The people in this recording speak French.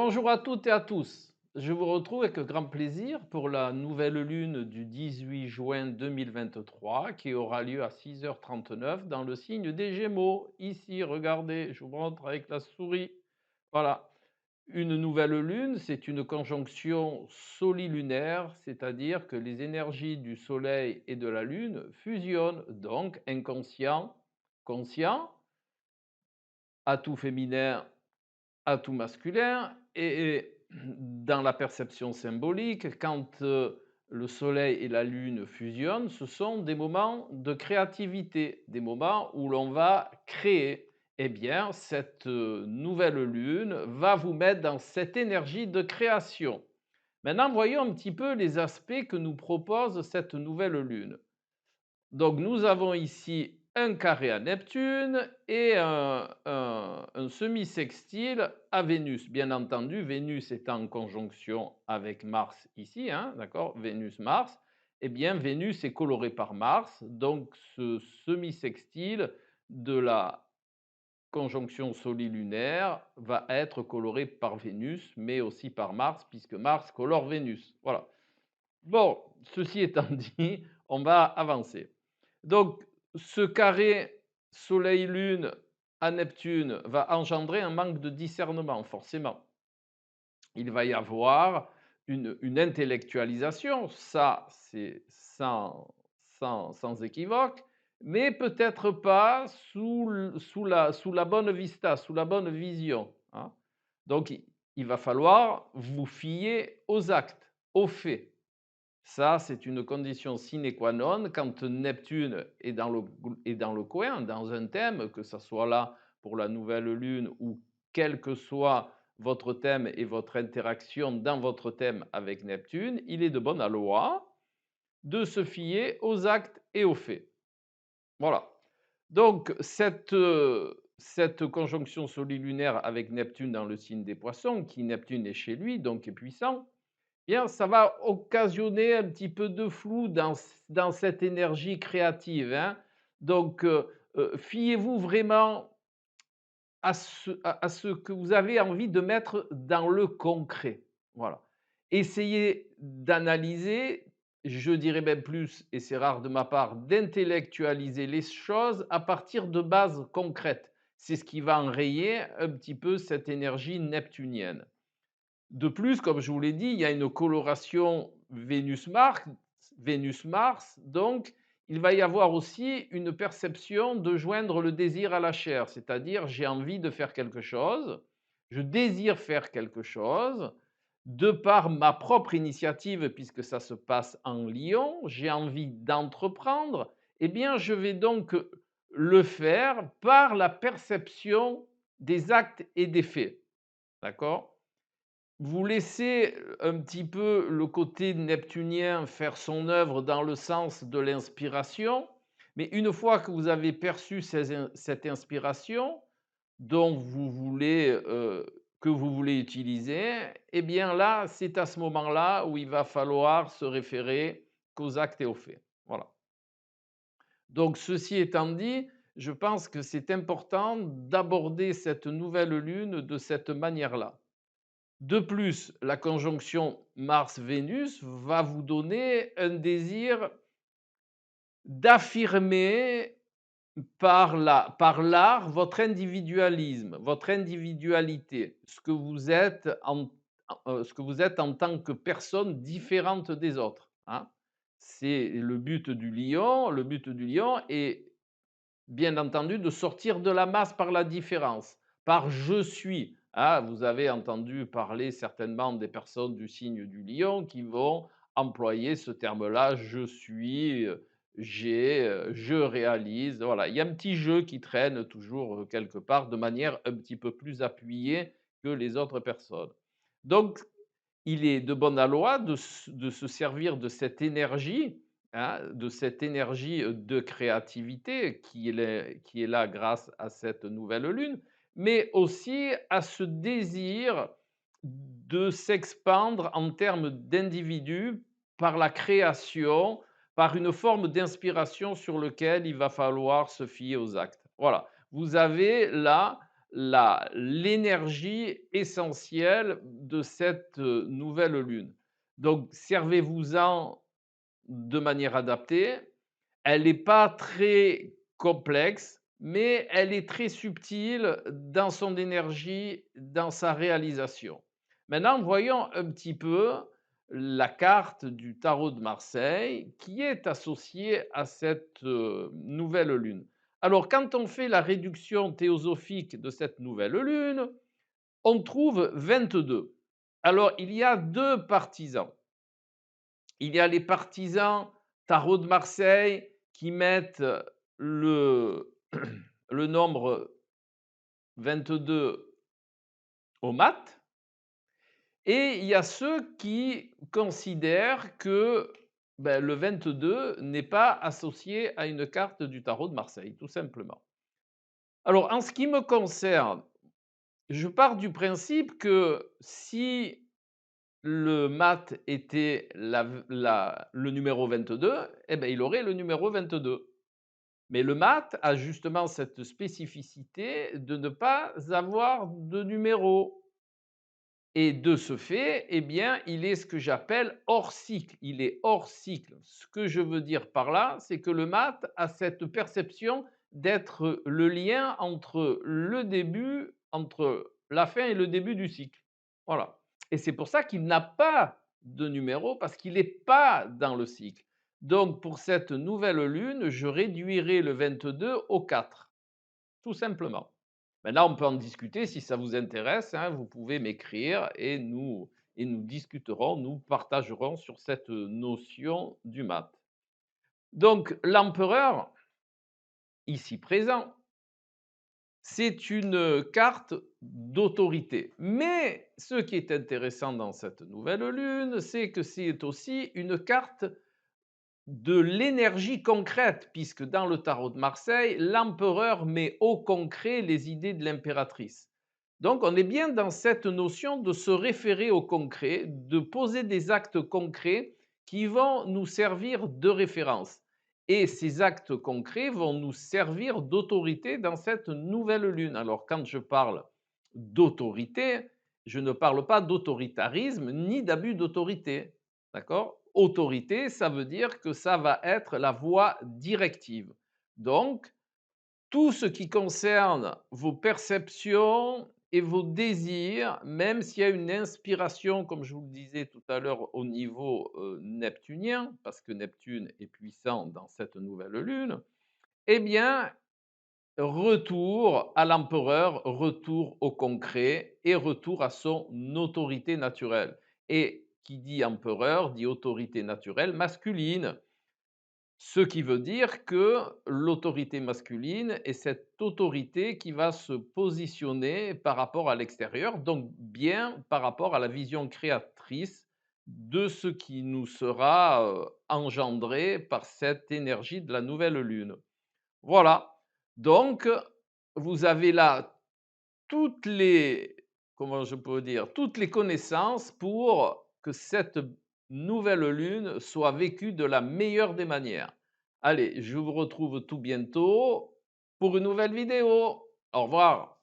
Bonjour à toutes et à tous. Je vous retrouve avec grand plaisir pour la nouvelle lune du 18 juin 2023 qui aura lieu à 6h39 dans le signe des Gémeaux. Ici, regardez, je vous montre avec la souris. Voilà. Une nouvelle lune, c'est une conjonction solilunaire, c'est-à-dire que les énergies du Soleil et de la Lune fusionnent, donc inconscient, conscient, atout féminin, atout masculin et dans la perception symbolique, quand le soleil et la lune fusionnent, ce sont des moments de créativité, des moments où l'on va créer. Eh bien, cette nouvelle lune va vous mettre dans cette énergie de création. Maintenant, voyons un petit peu les aspects que nous propose cette nouvelle lune. Donc, nous avons ici un carré à Neptune et un semi-sextile à Vénus. Bien entendu, Vénus est en conjonction avec Mars ici, hein, d'accord? Vénus-Mars. Eh bien, Vénus est colorée par Mars, donc ce semi-sextile de la conjonction solilunaire va être coloré par Vénus, mais aussi par Mars, puisque Mars colore Vénus. Voilà. Bon, ceci étant dit, on va avancer. Donc, ce carré Soleil-Lune à Neptune va engendrer un manque de discernement, forcément. Il va y avoir une intellectualisation, ça c'est sans équivoque, mais peut-être pas sous la bonne vista, sous la bonne vision, hein. Donc, il va falloir vous fier aux actes, aux faits. Ça, c'est une condition sine qua non quand Neptune est dans le coin, dans un thème, que ça soit là pour la nouvelle lune ou quel que soit votre thème et votre interaction dans votre thème avec Neptune, il est de bonne loi de se fier aux actes et aux faits. Voilà. Donc cette conjonction solilunaire avec Neptune dans le signe des Poissons, qui Neptune est chez lui, donc est puissant, bien, ça va occasionner un petit peu de flou dans cette énergie créative, hein. Donc, fiez-vous vraiment à ce que vous avez envie de mettre dans le concret. Voilà. Essayez d'analyser, je dirais même plus, et c'est rare de ma part, d'intellectualiser les choses à partir de bases concrètes. C'est ce qui va enrayer un petit peu cette énergie neptunienne. De plus, comme je vous l'ai dit, il y a une coloration Vénus-Mars, donc il va y avoir aussi une perception de joindre le désir à la chair, c'est-à-dire j'ai envie de faire quelque chose, je désire faire quelque chose, de par ma propre initiative, puisque ça se passe en Lion, j'ai envie d'entreprendre, eh bien je vais donc le faire par la perception des actes et des faits. D'accord? Vous laissez un petit peu le côté neptunien faire son œuvre dans le sens de l'inspiration, mais une fois que vous avez perçu cette inspiration dont vous voulez, que vous voulez utiliser, eh bien là, c'est à ce moment-là où il va falloir se référer qu'aux actes et aux faits. Voilà. Donc ceci étant dit, je pense que c'est important d'aborder cette nouvelle lune de cette manière-là. De plus, la conjonction Mars-Vénus va vous donner un désir d'affirmer par l'art votre individualisme, votre individualité, ce que vous êtes en tant que personne différente des autres, hein. C'est le but du lion. Le but du lion est bien entendu, de sortir de la masse par la différence, par je suis. Ah, vous avez entendu parler certainement des personnes du signe du lion qui vont employer ce terme-là, je suis, j'ai, je réalise. Voilà, il y a un petit jeu qui traîne toujours quelque part de manière un petit peu plus appuyée que les autres personnes. Donc, il est de bonne loi de se servir de cette énergie, hein, de cette énergie de créativité qui est là grâce à cette nouvelle lune, mais aussi à ce désir de s'expandre en termes d'individu par la création, par une forme d'inspiration sur lequel il va falloir se fier aux actes. Voilà, vous avez là l'énergie essentielle de cette, nouvelle lune. Donc servez-vous-en de manière adaptée. Elle n'est pas très complexe, mais elle est très subtile dans son énergie, dans sa réalisation. Maintenant, voyons un petit peu la carte du tarot de Marseille qui est associée à cette nouvelle lune. Alors, quand on fait la réduction théosophique de cette nouvelle lune, on trouve 22. Alors, il y a deux partisans. Il y a les partisans tarot de Marseille qui mettent le, le nombre 22 au mat, et il y a ceux qui considèrent que ben, le 22 n'est pas associé à une carte du tarot de Marseille, tout simplement. Alors, en ce qui me concerne, je pars du principe que si le mat était le numéro 22, eh ben, il aurait le numéro 22. Mais le mat a justement cette spécificité de ne pas avoir de numéro. Et de ce fait, eh bien, il est ce que j'appelle hors cycle. Il est hors cycle. Ce que je veux dire par là, c'est que le mat a cette perception d'être le lien entre le début, entre la fin et le début du cycle. Voilà. Et c'est pour ça qu'il n'a pas de numéro, parce qu'il n'est pas dans le cycle. Donc, pour cette nouvelle lune, je réduirai le 22 au 4, tout simplement. Maintenant, on peut en discuter si ça vous intéresse, hein, vous pouvez m'écrire et nous discuterons, nous partagerons sur cette notion du mat. Donc, l'empereur, ici présent, c'est une carte d'autorité. Mais ce qui est intéressant dans cette nouvelle lune, c'est que c'est aussi une carte de l'énergie concrète, puisque dans le tarot de Marseille, l'empereur met au concret les idées de l'impératrice. Donc on est bien dans cette notion de se référer au concret, de poser des actes concrets qui vont nous servir de référence. Et ces actes concrets vont nous servir d'autorité dans cette nouvelle lune. Alors quand je parle d'autorité, je ne parle pas d'autoritarisme ni d'abus d'autorité. D'accord? Autorité, ça veut dire que ça va être la voie directive. Donc, tout ce qui concerne vos perceptions et vos désirs, même s'il y a une inspiration, comme je vous le disais tout à l'heure, au niveau neptunien, parce que Neptune est puissant dans cette nouvelle lune, eh bien, retour à l'empereur, retour au concret et retour à son autorité naturelle. Et qui dit empereur dit autorité naturelle masculine. Ce qui veut dire que l'autorité masculine est cette autorité qui va se positionner par rapport à l'extérieur, donc bien par rapport à la vision créatrice de ce qui nous sera engendré par cette énergie de la nouvelle lune. Voilà. Donc, vous avez là toutes les, comment je peux dire, toutes les connaissances pour que cette nouvelle lune soit vécue de la meilleure des manières. Allez, je vous retrouve tout bientôt pour une nouvelle vidéo. Au revoir.